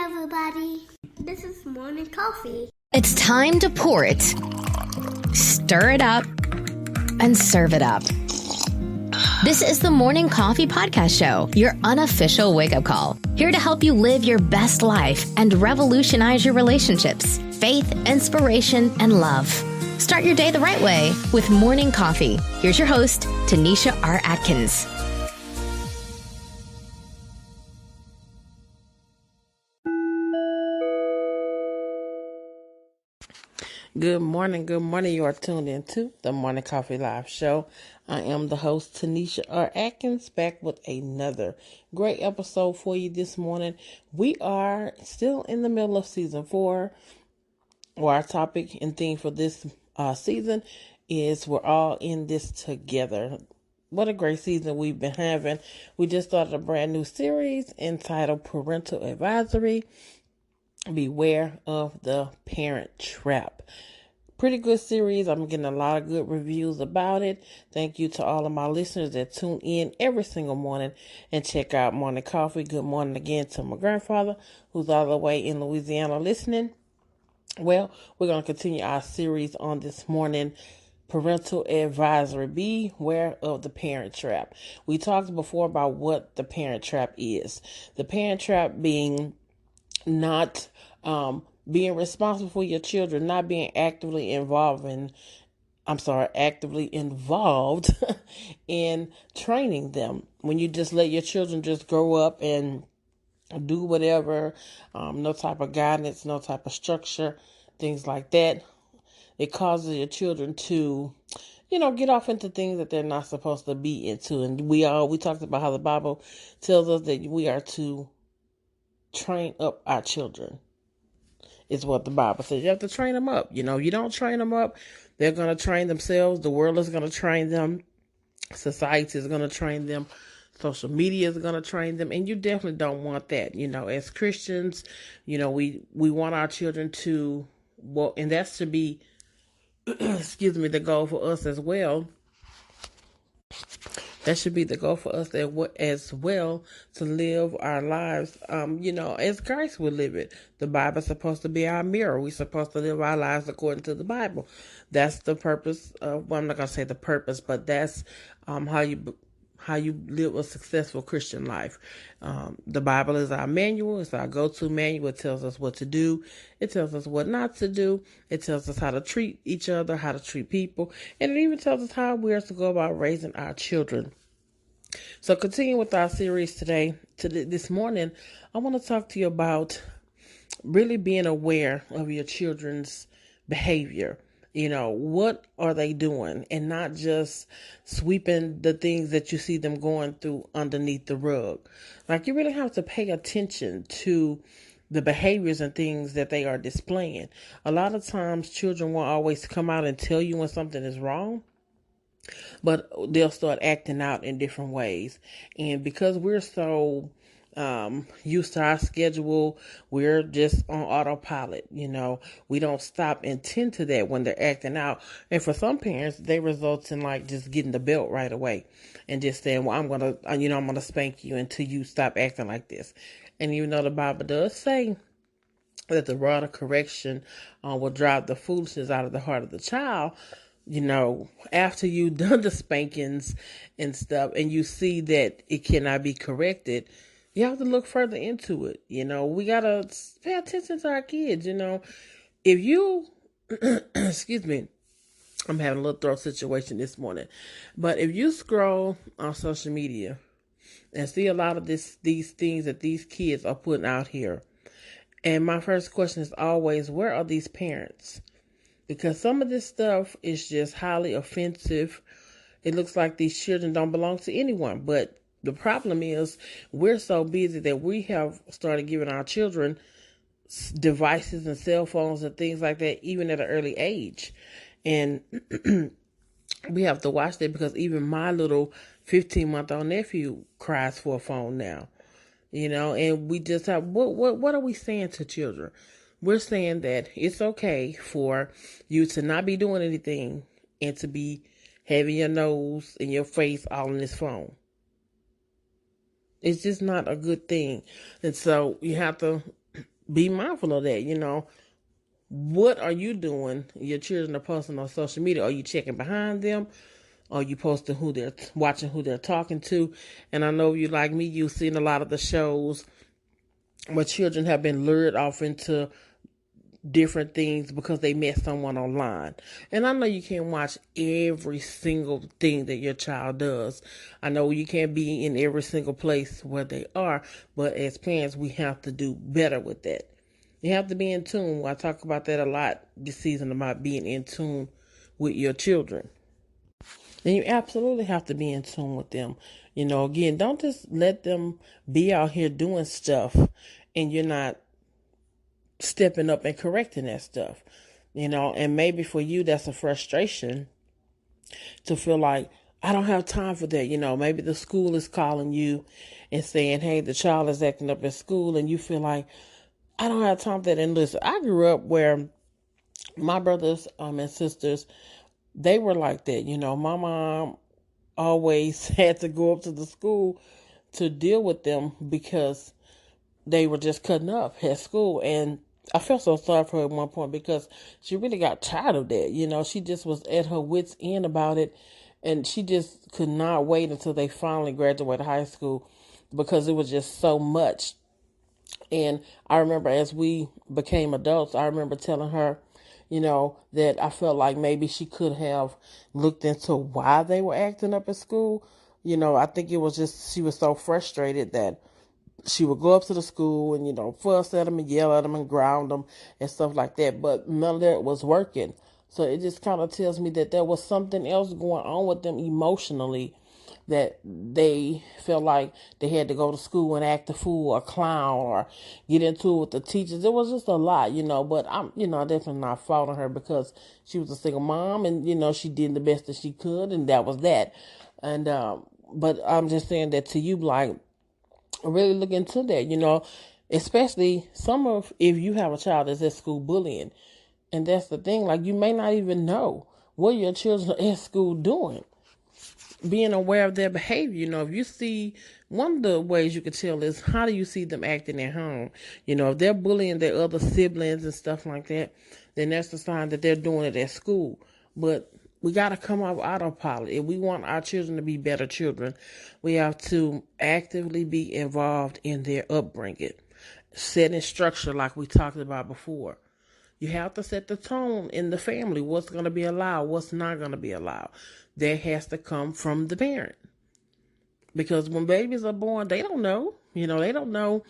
everybody. This is morning coffee. It's time to pour it, stir it up, and serve it up. This is the Morning Coffee Podcast Show, your unofficial wake-up call. Here to help you live your best life and revolutionize your relationships, faith, inspiration, and love. Start your day the right way with Morning Coffee. Here's your host, Tanisha R. Atkins. Good morning. You are tuned into the Morning Coffee Live Show. I am the host, Tanisha R. Atkins, back with another great episode for you this morning. We are still in the middle of season 4. Our topic and theme for this season is we're all in this together. What a great season we've been having. We just started a brand new series entitled Parental Advisory. Beware of the Parent Trap. Pretty good series. I'm getting a lot of good reviews about it. Thank you to all of my listeners that tune in every single morning and check out Morning Coffee. Good morning again to my grandfather, who's all the way in Louisiana listening. Well, we're going to continue our series on this morning. Parental Advisory. Beware of the Parent Trap. We talked before about what the Parent Trap is. The Parent Trap being not being responsible for your children, not being actively involved in training them. When you just let your children just grow up and do whatever, no type of guidance, no type of structure, things like that, it causes your children to, get off into things that they're not supposed to be into. And we talked about how the Bible tells us that we are to train up our children, is what the Bible says. You have to train them up. You don't train them up, they're going to train themselves. The world is going to train them. Society is going to train them. Social media is going to train them. And you definitely don't want that. As Christians, we want our children to, and that should be, the goal for us as well. That should be the goal for us as well, to live our lives, as Christ would live it. The Bible is supposed to be our mirror. We're supposed to live our lives according to the Bible. That's the purpose of, I'm not going to say the purpose, but that's how you live a successful Christian life. The Bible is our manual. It's our go-to manual. It tells us what to do. It tells us what not to do. It tells us how to treat each other, how to treat people. And it even tells us how we're to go about raising our children. So continuing with our series this morning, I want to talk to you about really being aware of your children's behavior. What are they doing, and not just sweeping the things that you see them going through underneath the rug. Like, you really have to pay attention to the behaviors and things that they are displaying. A lot of times children won't always come out and tell you when something is wrong, but they'll start acting out in different ways. And because we're so used to our schedule, we're just on autopilot. We don't stop and tend to that when they're acting out. And for some parents, they result in like just getting the belt right away and just saying, well, I'm going to spank you until you stop acting like this. And even though the Bible does say that the rod of correction will drive the foolishness out of the heart of the child, after you've done the spankings and stuff and you see that it cannot be corrected, you have to look further into it. We got to pay attention to our kids. If you, excuse me, I'm having a little throat situation this morning, but if you scroll on social media and see a lot of these things that these kids are putting out here, and my first question is always, where are these parents? Because some of this stuff is just highly offensive. It looks like these children don't belong to anyone. But the problem is we're so busy that we have started giving our children devices and cell phones and things like that, even at an early age. And we have to watch that, because even my little 15-month-old nephew cries for a phone now. And we just have, what are we saying to children? We're saying that it's okay for you to not be doing anything and to be having your nose and your face all in this phone. It's just not a good thing. And so you have to be mindful of that. What are you doing? Your children are posting on social media. Are you checking behind them? Are you posting who they're watching, who they're talking to? And I know you, like me, you've seen a lot of the shows where children have been lured off into different things because they met someone online. And I know you can't watch every single thing that your child does. I know you can't be in every single place where they are, but as parents, we have to do better with that. You have to be in tune. I talk about that a lot this season, about being in tune with your children. And you absolutely have to be in tune with them. Again, don't just let them be out here doing stuff and you're not stepping up and correcting that stuff. And maybe for you, that's a frustration to feel like, I don't have time for that. Maybe the school is calling you and saying, hey, the child is acting up at school, and you feel like, I don't have time for that. And listen, I grew up where my brothers and sisters, they were like that. My mom always had to go up to the school to deal with them because they were just cutting up at school. And I felt so sorry for her at one point because she really got tired of that. She just was at her wit's end about it. And she just could not wait until they finally graduated high school because it was just so much. And I remember as we became adults, I remember telling her, that I felt like maybe she could have looked into why they were acting up at school. I think it was just she was so frustrated that she would go up to the school and, fuss at them and yell at them and ground them and stuff like that. But none of that was working. So it just kind of tells me that there was something else going on with them emotionally, that they felt like they had to go to school and act a fool or clown or get into it with the teachers. It was just a lot, but I'm, definitely not faulting her because she was a single mom and, she did the best that she could, and that was that. And, but I'm just saying that to you, like, really look into that, especially if you have a child that's at school bullying. And that's the thing, like, you may not even know what your children are at school doing. Being aware of their behavior, if you see, one of the ways you can tell is, how do you see them acting at home? If they're bullying their other siblings and stuff like that, then that's the sign that they're doing it at school. But we got to come off autopilot. If we want our children to be better children, we have to actively be involved in their upbringing, setting structure like we talked about before. You have to set the tone in the family. What's going to be allowed, what's not going to be allowed. That has to come from the parent. Because when babies are born, they don't know. They don't know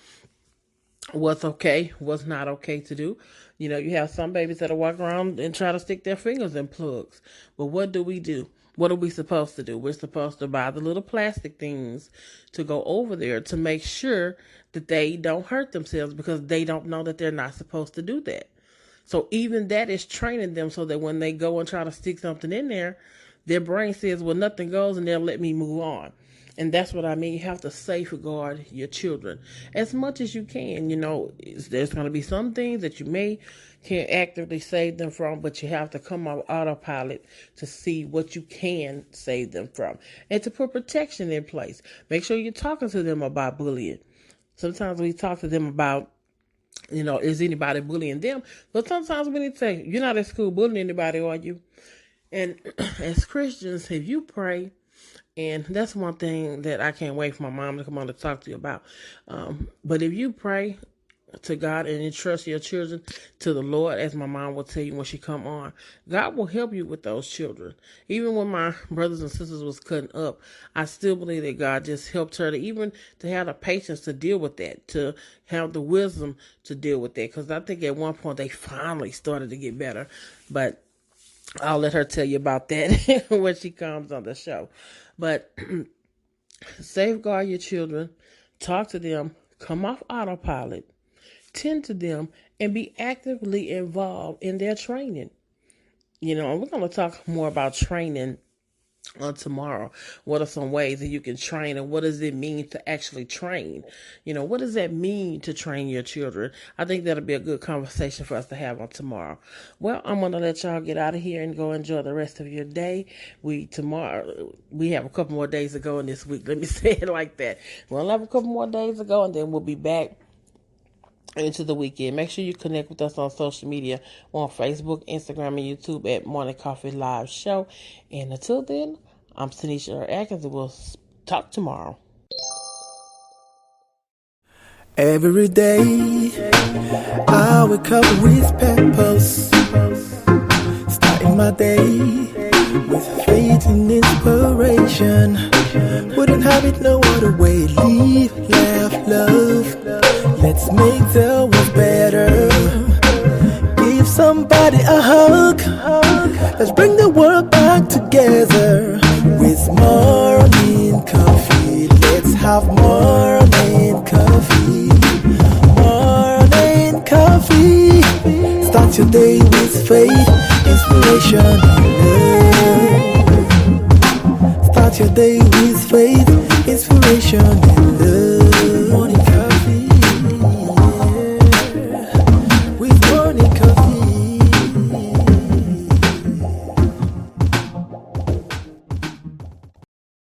what's okay, what's not okay to do. You have some babies that walk around and try to stick their fingers in plugs. But what do? What are we supposed to do? We're supposed to buy the little plastic things to go over there to make sure that they don't hurt themselves, because they don't know that they're not supposed to do that. So even that is training them so that when they go and try to stick something in there, their brain says, well, nothing goes, and they'll let me move on. And that's what I mean. You have to safeguard your children as much as you can. There's going to be some things that you can't actively save them from, but you have to come off autopilot to see what you can save them from and to put protection in place. Make sure you're talking to them about bullying. Sometimes we talk to them about, is anybody bullying them? But sometimes we need to say, you're not at school bullying anybody, are you? And as Christians, if you pray, and that's one thing that I can't wait for my mom to come on to talk to you about. But if you pray to God and entrust your children to the Lord, as my mom will tell you when she come on, God will help you with those children. Even when my brothers and sisters was cutting up, I still believe that God just helped her to have the patience to deal with that, to have the wisdom to deal with that. Because I think at one point they finally started to get better. But I'll let her tell you about that when she comes on the show. But safeguard your children, talk to them, come off autopilot, tend to them, and be actively involved in their training. And we're going to talk more about training on tomorrow. What are some ways that you can train, and what does it mean to actually train? What does that mean to train your children? I think that'll be a good conversation for us to have on tomorrow. Well, I'm going to let y'all get out of here and go enjoy the rest of your day. We have a couple more days to go in this week. Let me say it like that. We'll have a couple more days to go, and then we'll be back into the weekend. Make sure you connect with us on social media. We're on Facebook, Instagram, and YouTube at Morning Coffee Live Show. And until then, I'm Tanisha Atkins, and we'll talk tomorrow. Every day, I wake up with purpose, starting my day with faith and inspiration. Wouldn't have it no other way. Live, laugh, love. Let's make the world better. Give somebody a hug. Let's bring the world back together. With morning coffee, let's have morning coffee. Morning coffee. Start your day with faith, inspiration, and love. Start your day with faith, inspiration.